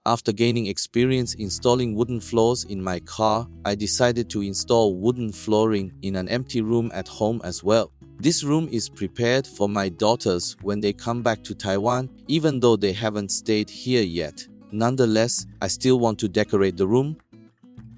After gaining experience installing wooden floors in my car, I decided to install wooden flooring in an empty room at home as well. This room is prepared for my daughters when they come back to Taiwan, even though they haven't stayed here yet. Nonetheless, I still want to decorate the room.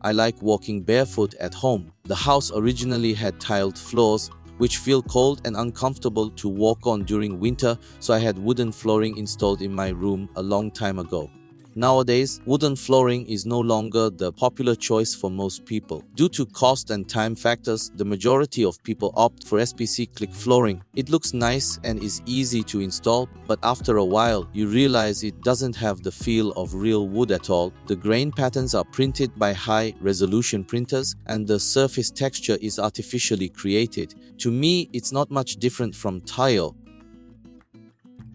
I like walking barefoot at home. The house originally had tiled floors, which feel cold and uncomfortable to walk on during winter, so I had wooden flooring installed in my room a long time ago. Nowadays, wooden flooring is no longer the popular choice for most people. Due to cost and time factors, the majority of people opt for SPC click flooring. It looks nice and is easy to install, but after a while, you realize it doesn't have the feel of real wood at all. The grain patterns are printed by high-resolution printers, and the surface texture is artificially created. To me, it's not much different from tile.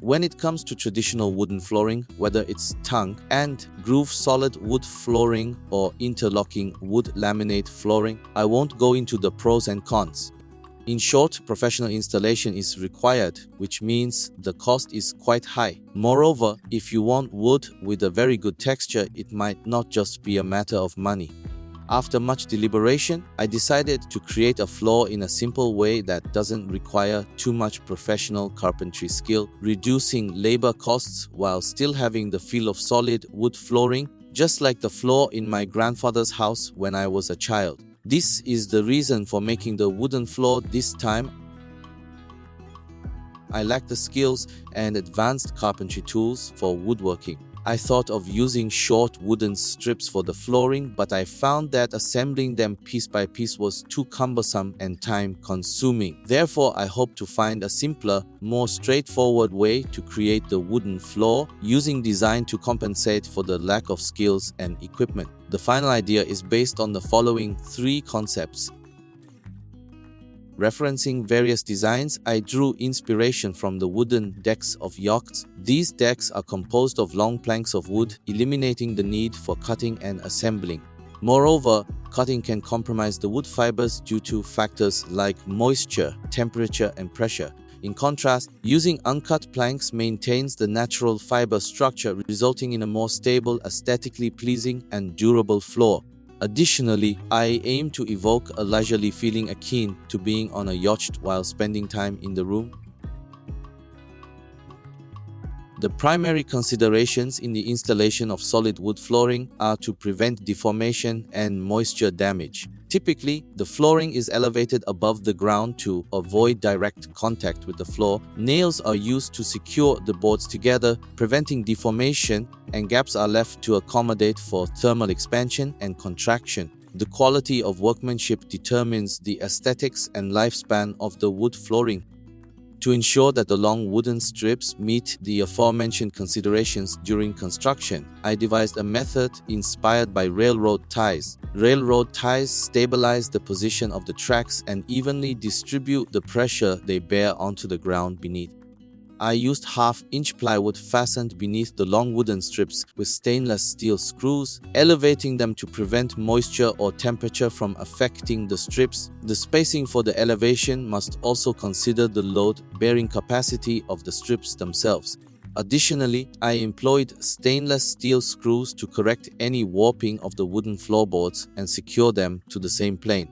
When it comes to traditional wooden flooring, whether it's tongue and groove solid wood flooring or interlocking wood laminate flooring, I won't go into the pros and cons. In short, professional installation is required, which means the cost is quite high. Moreover, if you want wood with a very good texture, it might not just be a matter of money. After much deliberation, I decided to create a floor in a simple way that doesn't require too much professional carpentry skill, reducing labor costs while still having the feel of solid wood flooring, just like the floor in my grandfather's house when I was a child. This is the reason for making the wooden floor this time. I lack the skills and advanced carpentry tools for woodworking. I thought of using short wooden strips for the flooring, but I found that assembling them piece by piece was too cumbersome and time-consuming. Therefore, I hope to find a simpler, more straightforward way to create the wooden floor, using design to compensate for the lack of skills and equipment. The final idea is based on the following 3 concepts. Referencing various designs, I drew inspiration from the wooden decks of yachts. These decks are composed of long planks of wood, eliminating the need for cutting and assembling. Moreover, cutting can compromise the wood fibers due to factors like moisture, temperature, and pressure. In contrast, using uncut planks maintains the natural fiber structure, resulting in a more stable, aesthetically pleasing, and durable floor. Additionally, I aim to evoke a leisurely feeling akin to being on a yacht while spending time in the room. The primary considerations in the installation of solid wood flooring are to prevent deformation and moisture damage. Typically, the flooring is elevated above the ground to avoid direct contact with the floor. Nails are used to secure the boards together, preventing deformation, and gaps are left to accommodate for thermal expansion and contraction. The quality of workmanship determines the aesthetics and lifespan of the wood flooring. To ensure that the long wooden strips meet the aforementioned considerations during construction, I devised a method inspired by railroad ties. Railroad ties stabilize the position of the tracks and evenly distribute the pressure they bear onto the ground beneath. I used half-inch plywood fastened beneath the long wooden strips with stainless steel screws, elevating them to prevent moisture or temperature from affecting the strips. The spacing for the elevation must also consider the load-bearing capacity of the strips themselves. Additionally, I employed stainless steel screws to correct any warping of the wooden floorboards and secure them to the same plane.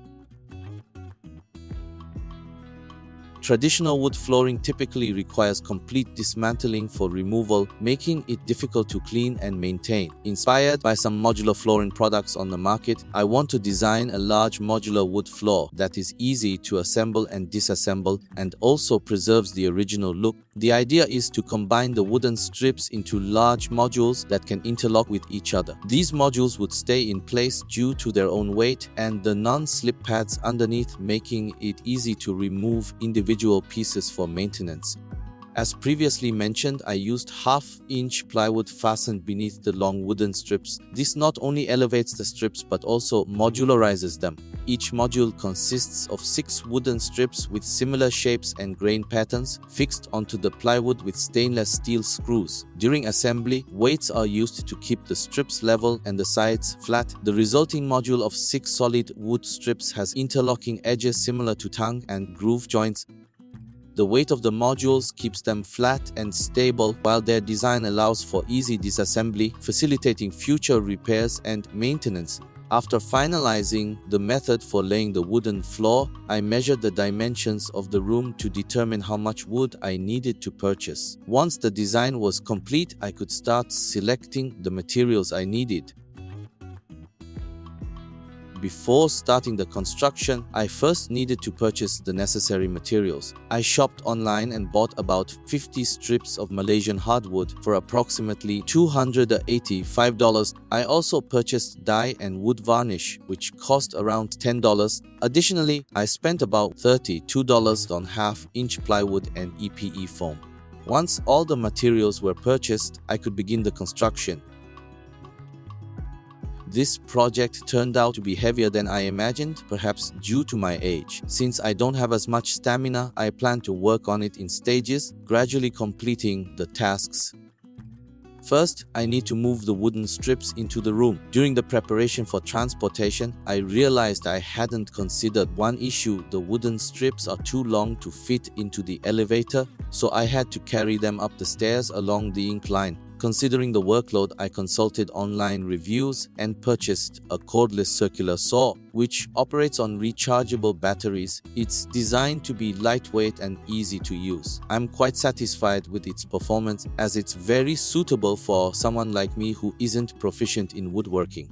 Traditional wood flooring typically requires complete dismantling for removal, making it difficult to clean and maintain. Inspired by some modular flooring products on the market, I want to design a large modular wood floor that is easy to assemble and disassemble and also preserves the original look. The idea is to combine the wooden strips into large modules that can interlock with each other. These modules would stay in place due to their own weight and the non-slip pads underneath, making it easy to remove individual pieces for maintenance. As previously mentioned, I used half-inch plywood fastened beneath the long wooden strips. This not only elevates the strips but also modularizes them. Each module consists of 6 wooden strips with similar shapes and grain patterns fixed onto the plywood with stainless steel screws. During assembly, weights are used to keep the strips level and the sides flat. The resulting module of 6 solid wood strips has interlocking edges similar to tongue and groove joints. The weight of the modules keeps them flat and stable, while their design allows for easy disassembly, facilitating future repairs and maintenance. After finalizing the method for laying the wooden floor, I measured the dimensions of the room to determine how much wood I needed to purchase. Once the design was complete, I could start selecting the materials I needed. Before starting the construction, I first needed to purchase the necessary materials. I shopped online and bought about 50 strips of Malaysian hardwood for approximately $285. I also purchased dye and wood varnish, which cost around $10. Additionally, I spent about $32 on half-inch plywood and EPE foam. Once all the materials were purchased, I could begin the construction. This project turned out to be heavier than I imagined, perhaps due to my age. Since I don't have as much stamina, I plan to work on it in stages, gradually completing the tasks. First, I need to move the wooden strips into the room. During the preparation for transportation, I realized I hadn't considered one issue. The wooden strips are too long to fit into the elevator, so I had to carry them up the stairs along the incline. Considering the workload, I consulted online reviews and purchased a cordless circular saw, which operates on rechargeable batteries. It's designed to be lightweight and easy to use. I'm quite satisfied with its performance, as it's very suitable for someone like me who isn't proficient in woodworking.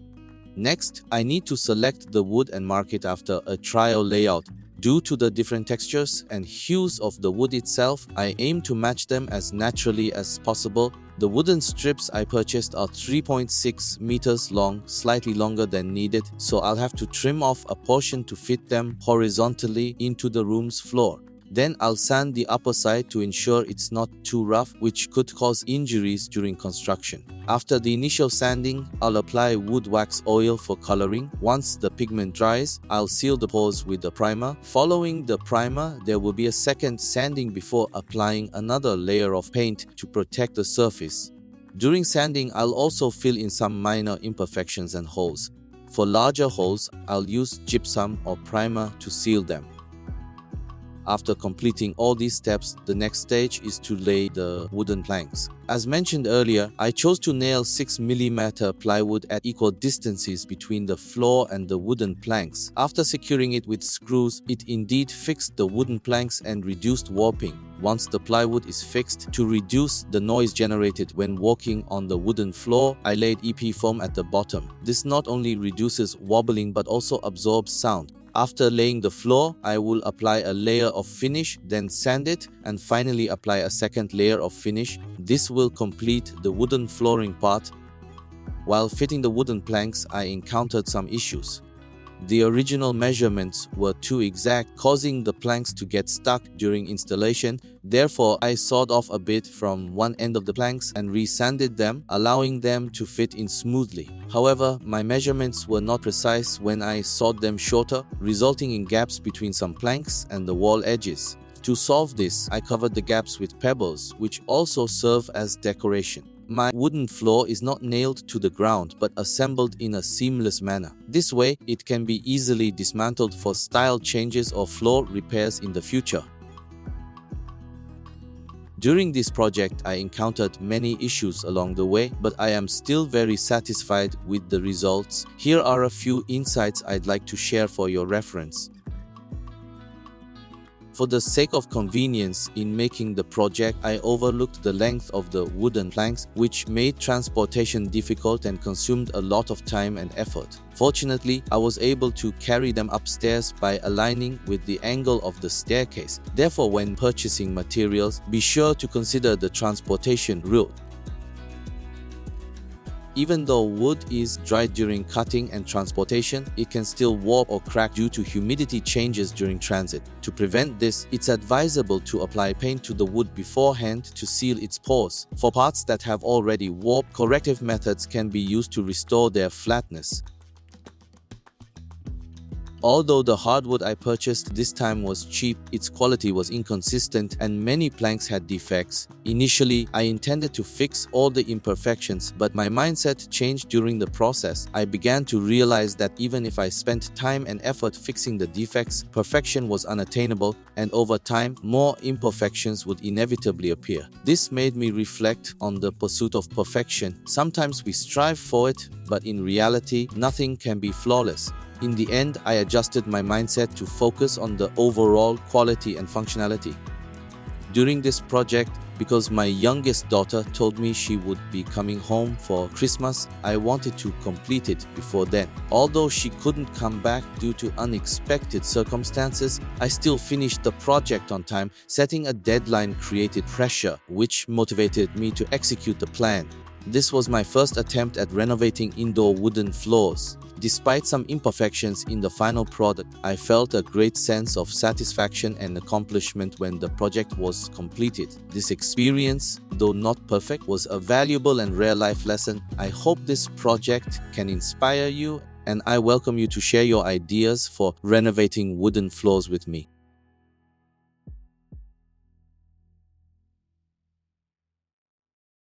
Next, I need to select the wood and mark it after a trial layout. Due to the different textures and hues of the wood itself, I aim to match them as naturally as possible. The wooden strips I purchased are 3.6 meters long, slightly longer than needed, so I'll have to trim off a portion to fit them horizontally into the room's floor. Then I'll sand the upper side to ensure it's not too rough, which could cause injuries during construction. After the initial sanding, I'll apply wood wax oil for coloring. Once the pigment dries, I'll seal the pores with the primer. Following the primer, there will be a second sanding before applying another layer of paint to protect the surface. During sanding, I'll also fill in some minor imperfections and holes. For larger holes, I'll use gypsum or primer to seal them. After completing all these steps, the next stage is to lay the wooden planks. As mentioned earlier, I chose to nail 6mm plywood at equal distances between the floor and the wooden planks. After securing it with screws, it indeed fixed the wooden planks and reduced warping. Once the plywood is fixed, to reduce the noise generated when walking on the wooden floor, I laid EP foam at the bottom. This not only reduces wobbling but also absorbs sound. After laying the floor, I will apply a layer of finish, then sand it, and finally apply a second layer of finish. This will complete the wooden flooring part. While fitting the wooden planks, I encountered some issues. The original measurements were too exact, causing the planks to get stuck during installation. Therefore, I sawed off a bit from one end of the planks and re-sanded them, allowing them to fit in smoothly. However, my measurements were not precise when I sawed them shorter, resulting in gaps between some planks and the wall edges. To solve this, I covered the gaps with pebbles, which also serve as decoration. My wooden floor is not nailed to the ground but assembled in a seamless manner. This way, it can be easily dismantled for style changes or floor repairs in the future. During this project, I encountered many issues along the way, but I am still very satisfied with the results. Here are a few insights I'd like to share for your reference. For the sake of convenience in making the project, I overlooked the length of the wooden planks, which made transportation difficult and consumed a lot of time and effort. Fortunately, I was able to carry them upstairs by aligning with the angle of the staircase. Therefore, when purchasing materials, be sure to consider the transportation route. Even though wood is dry during cutting and transportation, it can still warp or crack due to humidity changes during transit. To prevent this, it's advisable to apply paint to the wood beforehand to seal its pores. For parts that have already warped, corrective methods can be used to restore their flatness. Although the hardwood I purchased this time was cheap, its quality was inconsistent and many planks had defects. Initially, I intended to fix all the imperfections, but my mindset changed during the process. I began to realize that even if I spent time and effort fixing the defects, perfection was unattainable, and over time, more imperfections would inevitably appear. This made me reflect on the pursuit of perfection. Sometimes we strive for it, but in reality, nothing can be flawless. In the end, I adjusted my mindset to focus on the overall quality and functionality. During this project, because my youngest daughter told me she would be coming home for Christmas, I wanted to complete it before then. Although she couldn't come back due to unexpected circumstances, I still finished the project on time. Setting a deadline created pressure, which motivated me to execute the plan. This was my first attempt at renovating indoor wooden floors. Despite some imperfections in the final product, I felt a great sense of satisfaction and accomplishment when the project was completed. This experience, though not perfect, was a valuable and rare life lesson. I hope this project can inspire you, and I welcome you to share your ideas for renovating wooden floors with me.